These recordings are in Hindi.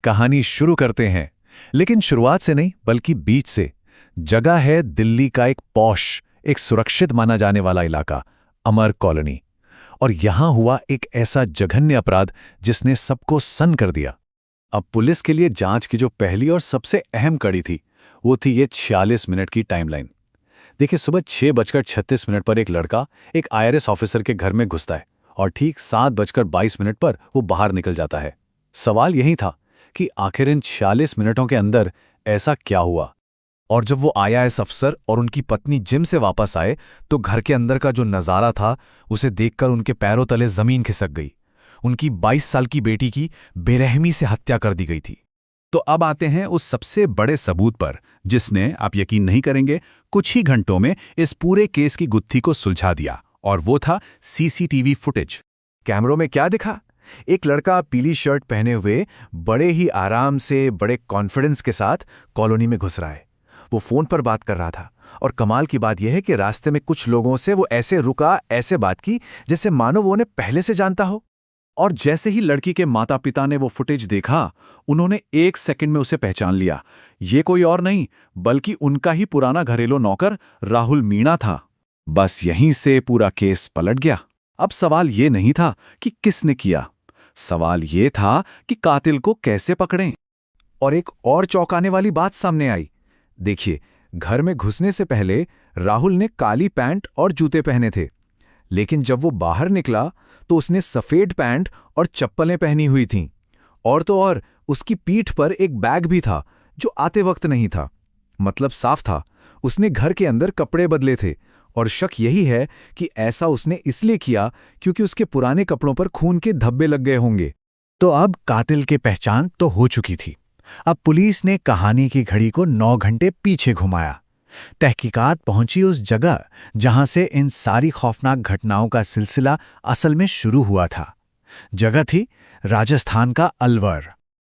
कहानी शुरू करते हैं, लेकिन शुरुआत से नहीं बल्कि बीच से। जगह है दिल्ली का एक पॉश, एक सुरक्षित माना जाने वाला इलाका, अमर कॉलोनी। और यहां हुआ एक ऐसा जघन्य अपराध जिसने सबको सन्न कर दिया। अब पुलिस के लिए जांच की जो पहली और सबसे अहम कड़ी थी, वो थी ये 46 मिनट की टाइमलाइन। देखिए, सुबह 6:36 पर एक लड़का एक IRS ऑफिसर के घर में घुसता है और ठीक 7:22 पर वो बाहर निकल जाता है। सवाल यही था कि आखिर इन 46 मिनटों के अंदर ऐसा क्या हुआ। और जब वो IAS अफसर और उनकी पत्नी जिम से वापस आए तो घर के अंदर का जो नज़ारा था उसे देखकर उनके पैरों तले जमीन खिसक गई। उनकी 22 साल की बेटी की बेरहमी से हत्या कर दी गई थी। तो अब आते हैं उस सबसे बड़े सबूत पर, जिसने, आप यकीन नहीं करेंगे, कुछ ही घंटों में इस पूरे केस की गुत्थी को सुलझा दिया। और वो था CCTV फुटेज। कैमरों में क्या दिखा? एक लड़का पीली शर्ट पहने हुए बड़े ही आराम से, बड़े कॉन्फिडेंस के साथ कॉलोनी में घुस रहा है। वो फोन पर बात कर रहा था और कमाल की बात यह है कि रास्ते में कुछ लोगों से वो ऐसे रुका, ऐसे बात की जैसे मानो वो उन्हें पहले से जानता हो। और जैसे ही लड़की के माता पिता ने वो फुटेज देखा, उन्होंने 1 सेकंड में उसे पहचान लिया। ये कोई और नहीं बल्कि उनका ही पुराना घरेलू नौकर राहुल मीणा था। बस यहीं से पूरा केस पलट गया। अब सवाल ये नहीं था कि किसने किया, सवाल ये था कि कातिल को कैसे पकड़ें। और एक और चौंकाने वाली बात सामने आई। देखिए, घर में घुसने से पहले राहुल ने काली पैंट और जूते पहने थे, लेकिन जब वो बाहर निकला तो उसने सफेद पैंट और चप्पलें पहनी हुई थीं। और तो और उसकी पीठ पर एक बैग भी था जो आते वक्त नहीं था। मतलब साफ था, उसने घर के अंदर कपड़े बदले थे। और शक यही है कि ऐसा उसने इसलिए किया क्योंकि उसके पुराने कपड़ों पर खून के धब्बे लग गए होंगे। तो अब कातिल की पहचान तो हो चुकी थी। अब पुलिस ने कहानी की घड़ी को 9 घंटे पीछे घुमाया। तहकीकात पहुंची उस जगह जहां से इन सारी खौफनाक घटनाओं का सिलसिला असल में शुरू हुआ था। जगह थी राजस्थान का अलवर।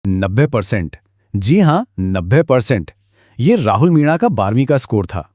90%, जी हां 90%। ये राहुल मीणा का 12वीं का स्कोर था।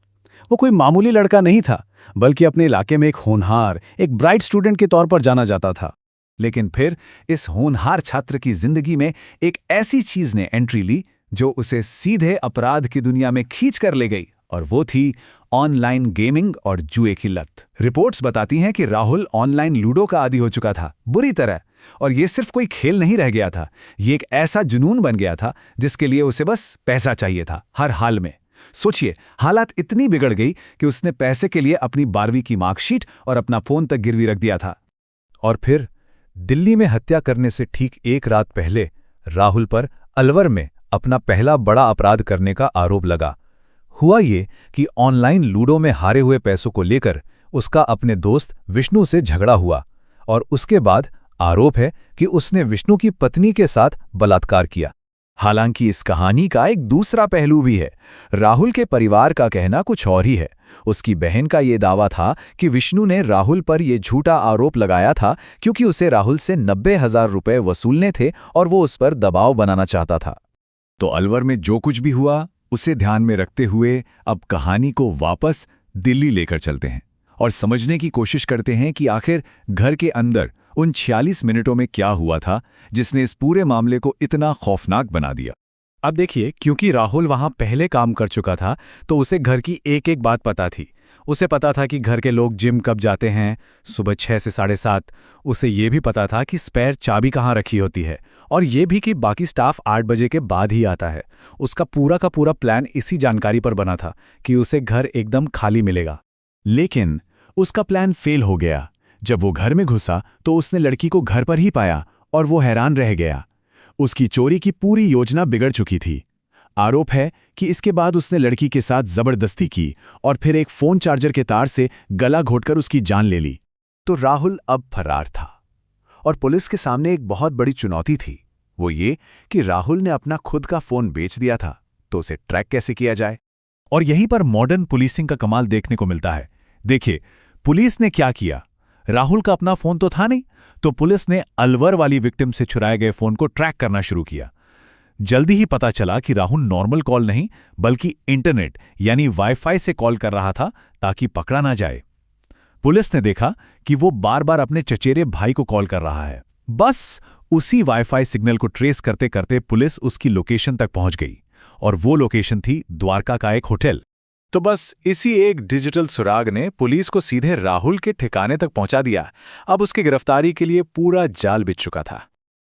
वो कोई मामूली लड़का नहीं था, बल्कि अपने इलाके में एक होनहार, एक ब्राइट स्टूडेंट के तौर पर जाना जाता था। लेकिन फिर इस होनहार छात्र की जिंदगी में एक ऐसी चीज ने एंट्री ली जो उसे सीधे अपराध की दुनिया में खींच कर ले गई, और वो थी ऑनलाइन गेमिंग और जुए की लत। रिपोर्ट्स बताती हैं कि राहुल ऑनलाइन लूडो का आदी हो चुका था, बुरी तरह। और ये सिर्फ कोई खेल नहीं रह गया था, ये एक ऐसा जुनून बन गया था जिसके लिए उसे बस पैसा चाहिए था, हर हाल में। सोचिए, हालात इतनी बिगड़ गई कि उसने पैसे के लिए अपनी 12वीं की मार्कशीट और अपना फोन तक गिरवी रख दिया था। और फिर दिल्ली में हत्या करने से ठीक एक रात पहले राहुल पर अलवर में अपना पहला बड़ा अपराध करने का आरोप लगा। हुआ ये कि ऑनलाइन लूडो में हारे हुए पैसों को लेकर उसका अपने दोस्त विष्णु से झगड़ा हुआ, और उसके बाद आरोप है कि उसने विष्णु की पत्नी के साथ बलात्कार किया। हालांकि इस कहानी का एक दूसरा पहलू भी है। राहुल के परिवार का कहना कुछ और ही है। उसकी बहन का ये दावा था कि विष्णु ने राहुल पर यह झूठा आरोप लगाया था क्योंकि उसे राहुल से 90,000 रुपए वसूलने थे और वो उस पर दबाव बनाना चाहता था। तो अलवर में जो कुछ भी हुआ उसे ध्यान में रखते हुए अब कहानी को वापस दिल्ली लेकर चलते हैं और समझने की कोशिश करते हैं कि आखिर घर के अंदर उन 46 मिनटों में क्या हुआ था जिसने इस पूरे मामले को इतना खौफनाक बना दिया। अब देखिए, क्योंकि राहुल वहां पहले काम कर चुका था तो उसे घर की एक एक बात पता थी। उसे पता था कि घर के लोग जिम कब जाते हैं, सुबह 6 से 7:30। उसे ये भी पता था कि स्पेयर चाबी कहाँ रखी होती है, और ये भी कि बाकी स्टाफ 8 बजे के बाद ही आता है। उसका पूरा का पूरा प्लान इसी जानकारी पर बना था कि उसे घर एकदम खाली मिलेगा। लेकिन उसका प्लान फेल हो गया। जब वो घर में घुसा तो उसने लड़की को घर पर ही पाया और वो हैरान रह गया। उसकी चोरी की पूरी योजना बिगड़ चुकी थी। आरोप है कि इसके बाद उसने लड़की के साथ जबरदस्ती की और फिर एक फोन चार्जर के तार से गला घोंटकर उसकी जान ले ली। तो राहुल अब फरार था और पुलिस के सामने एक बहुत बड़ी चुनौती थी। वो ये कि राहुल ने अपना खुद का फोन बेच दिया था, तो उसे ट्रैक कैसे किया जाए। और यहीं पर मॉडर्न पुलिसिंग का कमाल देखने को मिलता है। देखिए, पुलिस ने क्या किया। राहुल का अपना फोन तो था नहीं, तो पुलिस ने अलवर वाली विक्टिम से चुराए गए फोन को ट्रैक करना शुरू किया। जल्दी ही पता चला कि राहुल नॉर्मल कॉल नहीं बल्कि इंटरनेट यानी वाईफाई से कॉल कर रहा था ताकि पकड़ा ना जाए। पुलिस ने देखा कि वो बार बार अपने चचेरे भाई को कॉल कर रहा है। बस उसी वाईफाई सिग्नल को ट्रेस करते करते पुलिस उसकी लोकेशन तक पहुंच गई, और वो लोकेशन थी द्वारका का एक होटल। तो बस इसी एक डिजिटल सुराग ने पुलिस को सीधे राहुल के ठिकाने तक पहुंचा दिया। अब उसकी गिरफ्तारी के लिए पूरा जाल बिछ चुका था।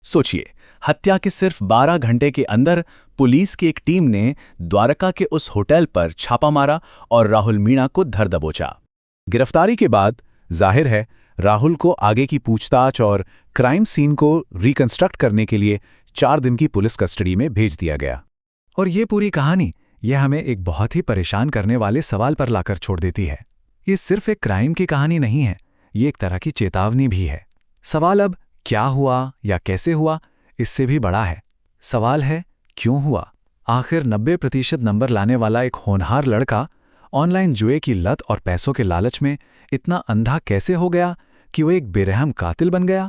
सोचिए, हत्या के सिर्फ 12 घंटे के अंदर पुलिस की एक टीम ने द्वारका के उस होटल पर छापा मारा और राहुल मीणा को धर दबोचा। गिरफ्तारी के बाद जाहिर है राहुल को आगे की पूछताछ और क्राइम सीन को रिकंस्ट्रक्ट करने के लिए 4 दिन की पुलिस कस्टडी में भेज दिया गया। और ये पूरी कहानी ये हमें एक बहुत ही परेशान करने वाले सवाल पर लाकर छोड़ देती है। ये सिर्फ एक क्राइम की कहानी नहीं है, ये एक तरह की चेतावनी भी है। सवाल अब क्या हुआ या कैसे हुआ इससे भी बड़ा है। सवाल है क्यों हुआ। आखिर 90% नंबर लाने वाला एक होनहार लड़का ऑनलाइन जुए की लत और पैसों के लालच में इतना अंधा कैसे हो गया कि वो एक बेरहम कातिल बन गया।